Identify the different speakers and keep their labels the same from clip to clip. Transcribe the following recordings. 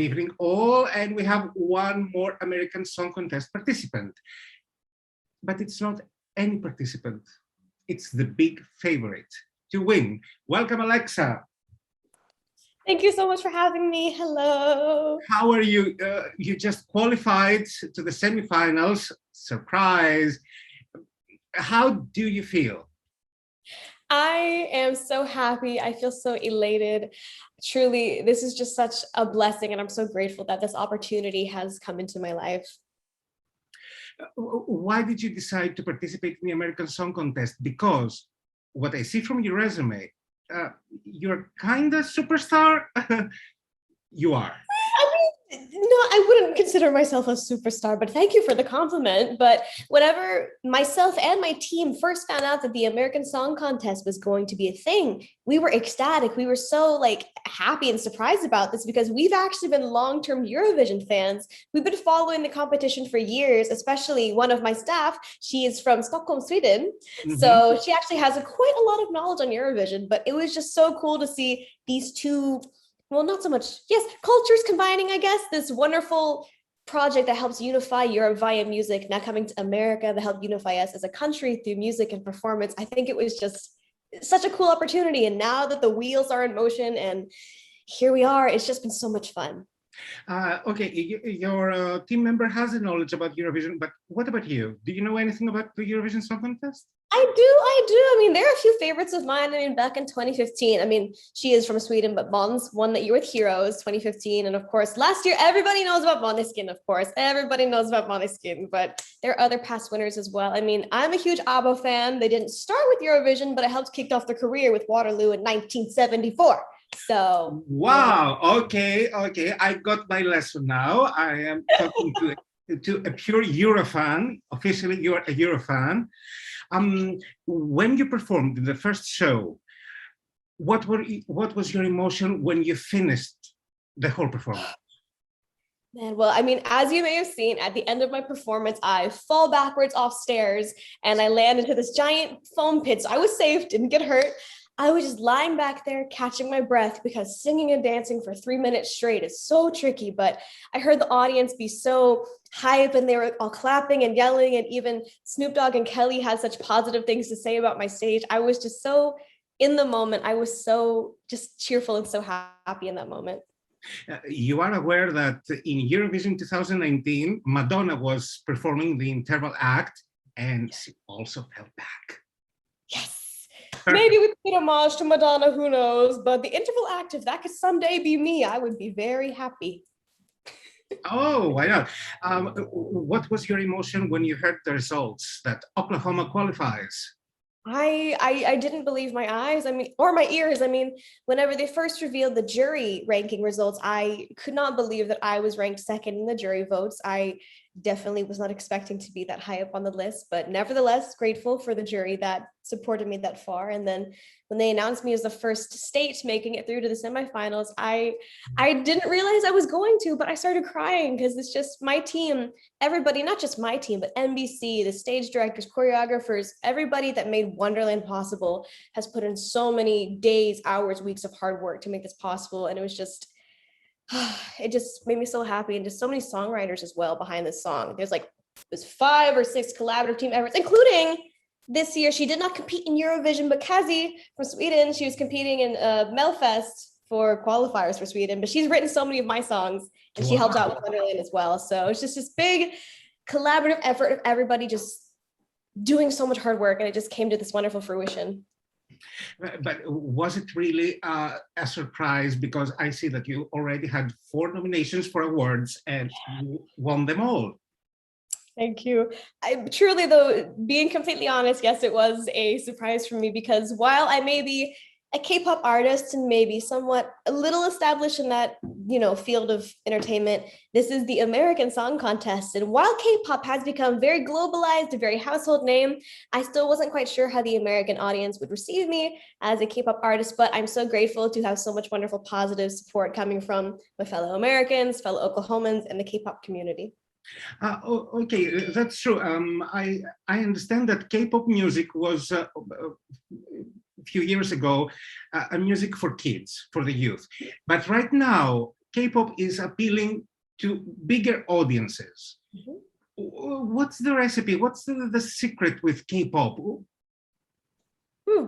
Speaker 1: evening all, and we have one more American Song Contest participant. But it's not any participant. It's the big favorite to win. Welcome, Alexa.
Speaker 2: Thank you so much for having me. Hello.
Speaker 1: How are you? You just qualified to the semifinals. Surprise. How do you feel?
Speaker 2: I am so happy. I feel so elated. Truly, this is just such a blessing, and I'm so grateful that this opportunity has come into my life.
Speaker 1: Why did you decide to participate in the American Song Contest? Because what I see from your resume, you're kind of superstar. You are.
Speaker 2: No, I wouldn't consider myself a superstar, but thank you for the compliment. But whenever myself and my team first found out that the American Song Contest was going to be a thing, we were ecstatic. We were so happy and surprised about this because we've actually been long-term Eurovision fans. We've been following the competition for years, especially one of my staff. She is from Stockholm, Sweden. Mm-hmm. So she actually has quite a lot of knowledge on Eurovision, but it was just so cool to see these two, well, not so much, yes, cultures combining, I guess, this wonderful project that helps unify Europe via music, now coming to America to help unify us as a country through music and performance. I think it was just such a cool opportunity. And now that the wheels are in motion and here we are, it's just been so much fun.
Speaker 1: Okay, your team member has a knowledge about Eurovision, but what about you? Do you know anything about the Eurovision Song Contest?
Speaker 2: I do. I mean, there are a few favorites of mine. I mean, back in 2015, I mean, she is from Sweden, but Måns won the Year with Heroes 2015. And of course, last year, everybody knows about Måneskin, of course. Everybody knows about Måneskin, but there are other past winners as well. I mean, I'm a huge ABBA fan. They didn't start with Eurovision, but it helped kick off their career with Waterloo in 1974. So
Speaker 1: wow, okay, I got my lesson now. I am talking to a pure Eurofan. Officially, you're a Eurofan. When you performed in the first show, what was your emotion when you finished the whole performance?
Speaker 2: Man, well, I mean, as you may have seen, at the end of my performance, I fall backwards off stairs and I land into this giant foam pit. So I was safe, didn't get hurt. I was just lying back there catching my breath because singing and dancing for 3 minutes straight is so tricky. But I heard the audience be so hype and they were all clapping and yelling, and even Snoop Dogg and Kelly had such positive things to say about my stage. I was just so in the moment. I was so just cheerful and so happy in that moment.
Speaker 1: You are aware that in Eurovision 2019, Madonna was performing the interval act and she also fell back.
Speaker 2: Yes. Maybe we paid homage to Madonna, who knows? But the interval act, if that could someday be me, I would be very happy.
Speaker 1: Oh, why not? What was your emotion when you heard the results that Oklahoma qualifies?
Speaker 2: I didn't believe my eyes, I mean, or my ears. I mean, whenever they first revealed the jury ranking results, I could not believe that I was ranked second in the jury votes. I definitely was not expecting to be that high up on the list, but nevertheless, grateful for the jury that supported me that far. And then when they announced me as the first state making it through to the semifinals, I didn't realize I was going to, but I started crying because it's just my team, everybody, not just my team, but NBC, the stage directors, choreographers, everybody that made Wonderland possible has put in so many days, hours, weeks of hard work to make this possible. And it was just, it just made me so happy, and just so many songwriters as well behind this song. There's 5 or 6 collaborative team efforts, including this year. She did not compete in Eurovision, but Cassie from Sweden, she was competing in Melfest for qualifiers for Sweden, but she's written so many of my songs and she helped out with Wonderland as well. So it's just this big collaborative effort of everybody just doing so much hard work, and it just came to this wonderful fruition.
Speaker 1: But was it really a surprise? Because I see that you already had 4 nominations for awards and you won them all.
Speaker 2: Thank you. Truly, though, being completely honest, yes, it was a surprise for me because while I may be a K-pop artist and maybe somewhat a little established in that, field of entertainment, this is the American Song Contest. And while K-pop has become very globalized, a very household name, I still wasn't quite sure how the American audience would receive me as a K-pop artist, but I'm so grateful to have so much wonderful positive support coming from my fellow Americans, fellow Oklahomans, and the K-pop community.
Speaker 1: Okay, that's true. I understand that K-pop music was a few years ago a music for kids, for the youth. But right now, K-pop is appealing to bigger audiences.
Speaker 2: Mhm.
Speaker 1: What's the recipe? What's the secret with K-pop?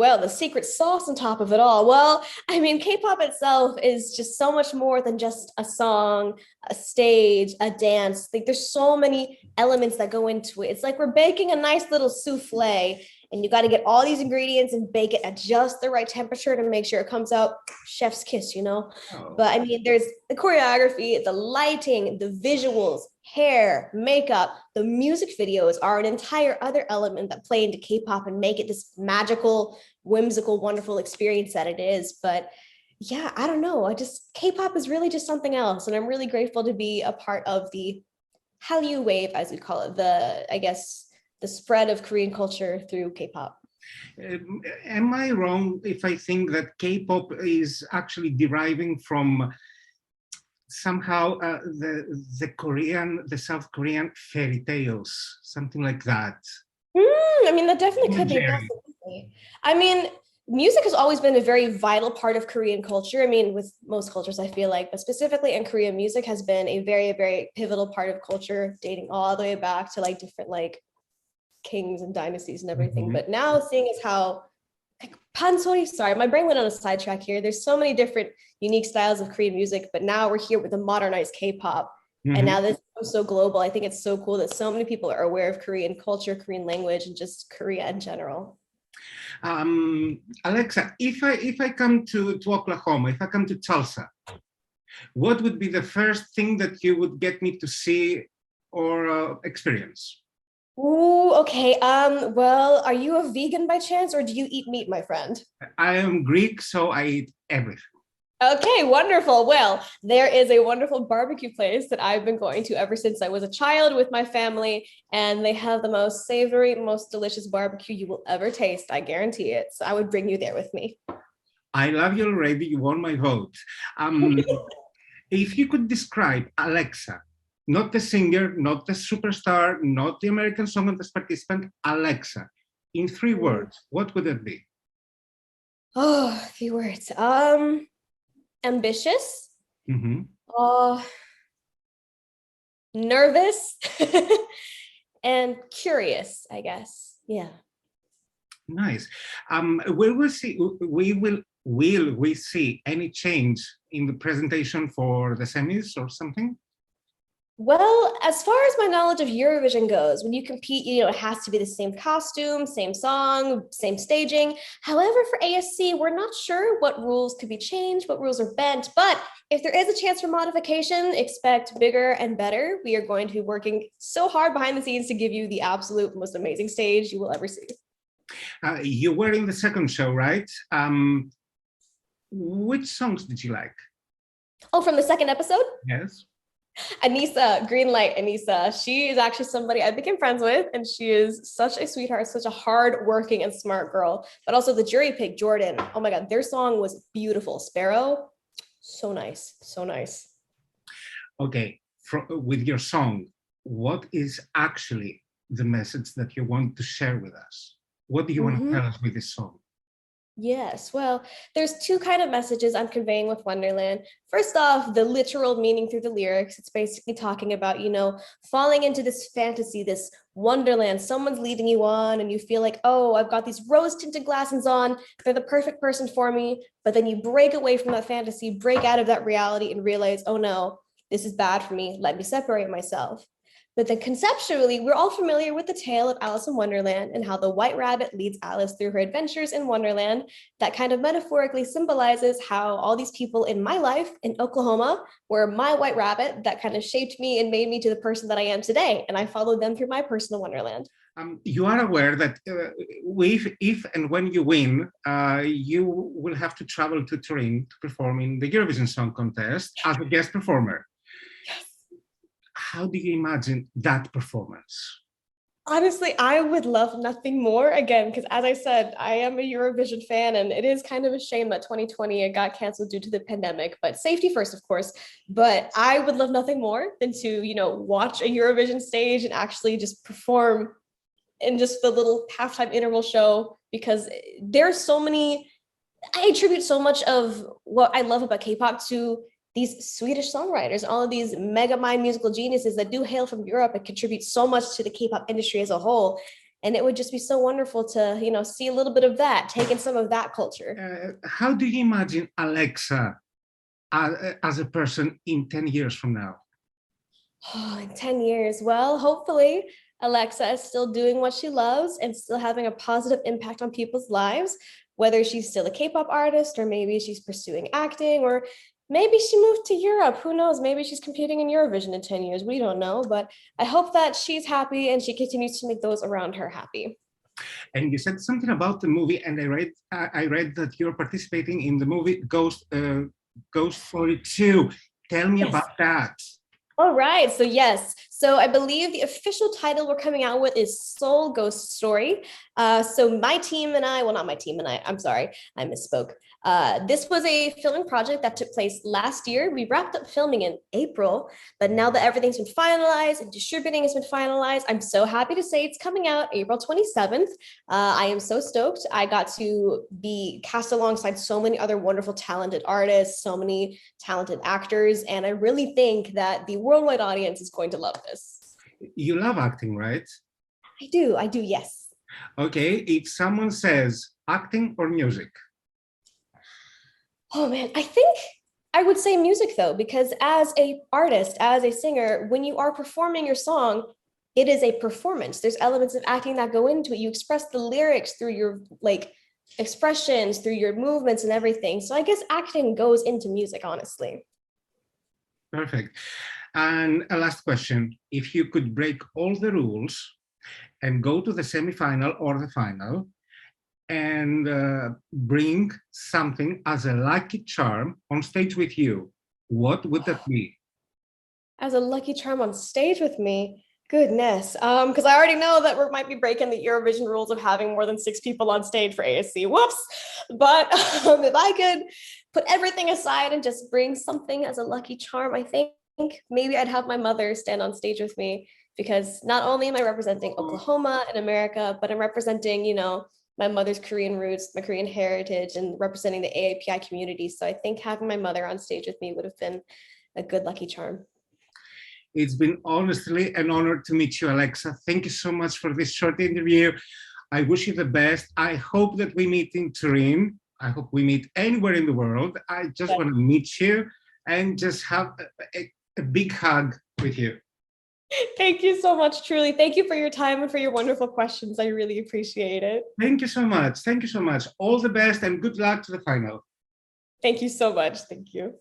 Speaker 2: Well, the secret sauce on top of it all. Well, I mean, K-pop itself is just so much more than just a song, a stage, a dance. Like there's so many elements that go into it. It's like we're baking a nice little souffle, and you got to get all these ingredients and bake it at just the right temperature to make sure it comes out chef's kiss, you know?
Speaker 1: Oh.
Speaker 2: But I mean, there's the choreography, the lighting, the visuals, hair, makeup, the music videos are an entire other element that play into K-pop and make it this magical, whimsical, wonderful experience that it is. But yeah, I don't know. K-pop is really just something else. And I'm really grateful to be a part of the Hallyu wave, as we call it, the spread of Korean culture through K-pop.
Speaker 1: Am I wrong if I think that K-pop is actually deriving from somehow the South Korean fairy tales, something like that?
Speaker 2: I mean, that definitely could be possibly. I mean, music has always been a very vital part of Korean culture. I mean, with most cultures, I feel like, but specifically in Korea, music has been a very, very pivotal part of culture, dating all the way back to like different like kings and dynasties and everything. But now seeing as how sorry, my brain went on a sidetrack here. There's so many different unique styles of Korean music, but now we're here with the modernized K-pop. And now this is so global. I think it's so cool that so many people are aware of Korean culture, Korean language, and just Korea in general.
Speaker 1: Alexa, if I come to Oklahoma, if I come to Tulsa, what would be the first thing that you would get me to see or experience?
Speaker 2: Ooh, okay. Well, are you a vegan by chance, or do you eat meat, my friend?
Speaker 1: I am Greek, so I eat everything.
Speaker 2: Okay, wonderful. Well, there is a wonderful barbecue place that I've been going to ever since I was a child with my family, and they have the most savory, most delicious barbecue you will ever taste. I guarantee it. So I would bring you there with me.
Speaker 1: I love you already. You won my vote. If you could describe Alexa, not the singer, not the superstar, not the American Song Contest participant, Alexa, in 3 words, what would it be?
Speaker 2: Oh, 3 words. Ambitious. Nervous. And curious, I guess. Yeah.
Speaker 1: Nice. Will we see any change in the presentation for the semis or something?
Speaker 2: Well, as far as my knowledge of Eurovision goes, when you compete, it has to be the same costume, same song, same staging. However, for ASC, we're not sure what rules could be changed, what rules are bent, but if there is a chance for modification, expect bigger and better. We are going to be working so hard behind the scenes to give you the absolute most amazing stage you will ever see.
Speaker 1: You were in the second show, right? Which songs did you like?
Speaker 2: Oh, from the second episode?
Speaker 1: Yes.
Speaker 2: Anissa, Greenlight Anissa, she is actually somebody I became friends with, and she is such a sweetheart, such a hard-working and smart girl. But also the jury picked Jordan. Oh my God, their song was beautiful. Sparrow, so nice, so nice.
Speaker 1: Okay, with your song, what is actually the message that you want to share with us? What do you want to tell us with this song?
Speaker 2: Yes, well, there's 2 kind of messages I'm conveying with Wonderland. First off, the literal meaning through the lyrics. It's basically talking about, falling into this fantasy, this Wonderland. Someone's leading you on and you feel like, oh, I've got these rose-tinted glasses on. They're the perfect person for me. But then you break away from that fantasy, break out of that reality and realize, oh no, this is bad for me. Let me separate myself. But then conceptually, we're all familiar with the tale of Alice in Wonderland and how the white rabbit leads Alice through her adventures in Wonderland. That kind of metaphorically symbolizes how all these people in my life in Oklahoma were my white rabbit that kind of shaped me and made me to the person that I am today. And I followed them through my personal Wonderland.
Speaker 1: You are aware that if and when you win, you will have to travel to Turin to perform in the Eurovision Song Contest as a guest performer. How do you imagine that performance?
Speaker 2: Honestly, I would love nothing more, again, because as I said, I am a Eurovision fan, and it is kind of a shame that 2020 it got canceled due to the pandemic, but safety first, of course. But I would love nothing more than to, watch a Eurovision stage and actually just perform in just the little halftime interval show, because there's so many, I attribute so much of what I love about K-pop to these Swedish songwriters, all of these mega mind musical geniuses that do hail from Europe and contribute so much to the K-pop industry as a whole. And it would just be so wonderful to, see a little bit of that, take in some of that culture.
Speaker 1: How do you imagine Alexa as a person in 10 years from now?
Speaker 2: Oh, in 10 years, well, hopefully Alexa is still doing what she loves and still having a positive impact on people's lives, whether she's still a K-pop artist or maybe she's pursuing acting or maybe she moved to Europe. Who knows? Maybe she's competing in Eurovision in 10 years. We don't know, but I hope that she's happy and she continues to make those around her happy.
Speaker 1: And you said something about the movie, and I read that you're participating in the movie Ghost 42. Tell me about that.
Speaker 2: All right. So yes. So I believe the official title we're coming out with is Soul Ghost Story. So my team and I, well, not my team and I, I'm sorry, I misspoke. This was a filming project that took place last year. We wrapped up filming in April, but now that everything's been finalized and distributing has been finalized, I'm so happy to say it's coming out April 27th. I am so stoked. I got to be cast alongside so many other wonderful, talented artists, so many talented actors, and I really think that the worldwide audience is going to love this.
Speaker 1: You love acting, right?
Speaker 2: I do, yes.
Speaker 1: Okay, if someone says acting or music?
Speaker 2: Oh man, I think I would say music though, because as an artist, as a singer, when you are performing your song, it is a performance. There's elements of acting that go into it. You express the lyrics through your expressions, through your movements and everything. So I guess acting goes into music, honestly.
Speaker 1: Perfect. And a last question. If you could break all the rules and go to the semi-final or the final and bring something as a lucky charm on stage with you, what would that be?
Speaker 2: As a lucky charm on stage with me? Goodness, because I already know that we might be breaking the Eurovision rules of having more than 6 people on stage for ASC. Whoops! But if I could put everything aside and just bring something as a lucky charm, I think maybe I'd have my mother stand on stage with me, because not only am I representing Oklahoma and America, but I'm representing, my mother's Korean roots, my Korean heritage, and representing the AAPI community. So I think having my mother on stage with me would have been a good lucky charm.
Speaker 1: It's been honestly an honor to meet you, Alexa. Thank you so much for this short interview. I wish you the best. I hope that we meet in Turin. I hope we meet anywhere in the world. I just want to meet you and just have a big hug with you.
Speaker 2: Thank you so much, truly. Thank you for your time and for your wonderful questions. I really appreciate it.
Speaker 1: Thank you so much. Thank you so much. All the best and good luck to the final.
Speaker 2: Thank you so much. Thank you.